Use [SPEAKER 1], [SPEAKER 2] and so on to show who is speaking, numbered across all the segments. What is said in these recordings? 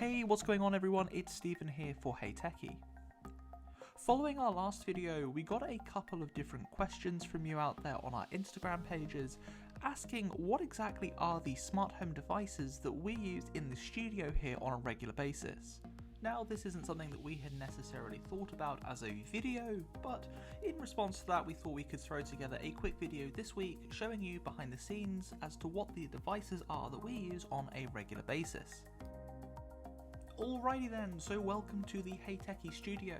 [SPEAKER 1] Hey, what's going on everyone? It's Stephen here for HeyTechi. Following our last video, we got a couple of different questions from you out there on our Instagram pages asking what exactly are the smart home devices that we use in the studio here on a regular basis. Now, this isn't something that we had necessarily thought about as a video, but in response to that we thought we could throw together a quick video this week showing you behind the scenes as to what the devices are that we use on a regular basis. Alrighty then, so welcome to the HeyTechi Studio.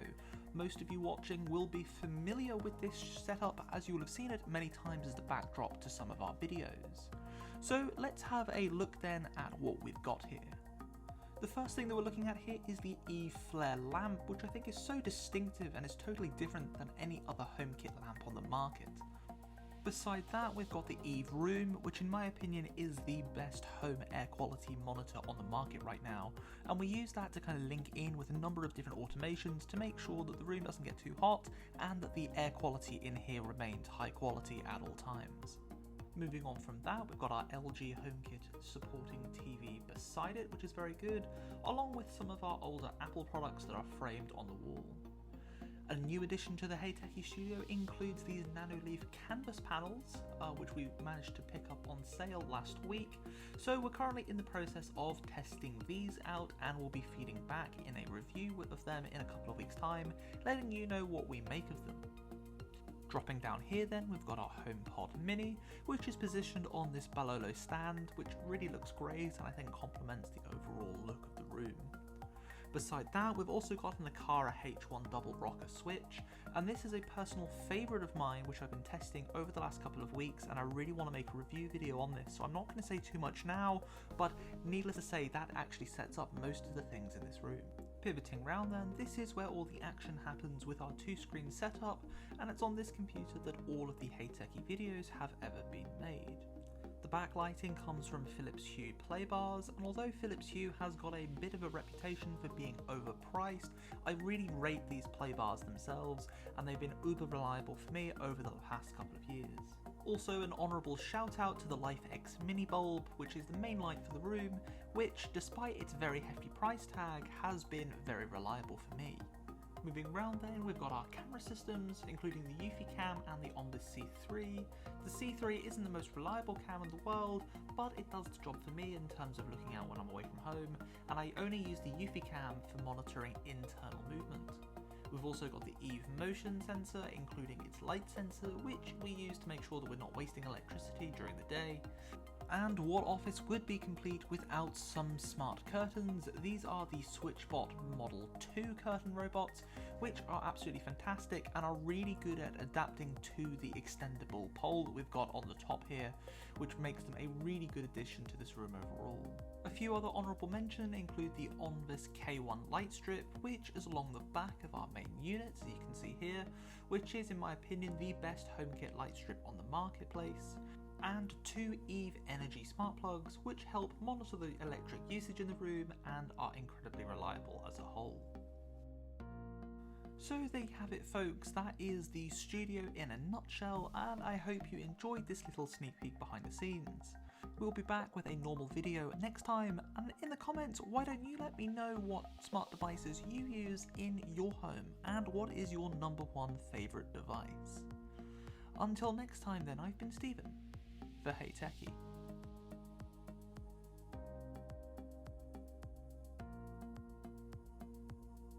[SPEAKER 1] Most of you watching will be familiar with this setup as you will have seen it many times as the backdrop to some of our videos. So let's have a look then at what we've got here. The first thing that we're looking at here is the Eve flare lamp, which I think is so distinctive and is totally different than any other HomeKit lamp on the market. Beside that, we've got the Eve Room, which in my opinion is the best home air quality monitor on the market right now, and we use that to kind of link in with a number of different automations to make sure that the room doesn't get too hot and that the air quality in here remains high quality at all times. Moving on from that, we've got our LG HomeKit supporting TV beside it, which is very good, along with some of our older Apple products that are framed on the wall. A new addition to the HeyTechi Studio includes these Nanoleaf canvas panels, which we managed to pick up on sale last week. So we're currently in the process of testing these out and we'll be feeding back in a review of them in a couple of weeks' time, letting you know what we make of them. Dropping down here then, we've got our HomePod Mini, which is positioned on this Balolo stand, which really looks great and I think complements the overall look of the room. Beside that, we've also got an Aqara H1 double rocker switch, and this is a personal favourite of mine which I've been testing over the last couple of weeks, and I really want to make a review video on this, so I'm not going to say too much now, but needless to say that actually sets up most of the things in this room. Pivoting round then, this is where all the action happens with our 2-screen setup, and it's on this computer that all of the HeyTechi videos have ever been made. The backlighting comes from Philips Hue playbars, and although Philips Hue has got a bit of a reputation for being overpriced, I really rate these playbars themselves, and they've been uber reliable for me over the past couple of years. Also an honourable shout out to the LifeX mini bulb, which is the main light for the room, which despite its very hefty price tag has been very reliable for me. Moving around then, we've got our camera systems, including the Eufy Cam and the Onbus C3. The C3 isn't the most reliable cam in the world, but it does the job for me in terms of looking out when I'm away from home, and I only use the Eufy Cam for monitoring internal movement. We've also got the Eve motion sensor, including its light sensor, which we use to make sure that we're not wasting electricity during the day. And what office would be complete without some smart curtains? These are the SwitchBot Model 2 curtain robots, which are absolutely fantastic and are really good at adapting to the extendable pole that we've got on the top here, which makes them a really good addition to this room overall. A few other honourable mention include the Onbus K1 light strip, which is along the back of our main unit, as you can see here, which is in my opinion the best HomeKit light strip on the marketplace, and 2 Eve Energy smart plugs, which help monitor the electric usage in the room and are incredibly reliable as a whole. So there you have it folks, that is the studio in a nutshell, and I hope you enjoyed this little sneak peek behind the scenes. We'll be back with a normal video next time, and in the comments why don't you let me know what smart devices you use in your home and what is your #1 favourite device. Until next time then, I've been Stephen for HeyTechi.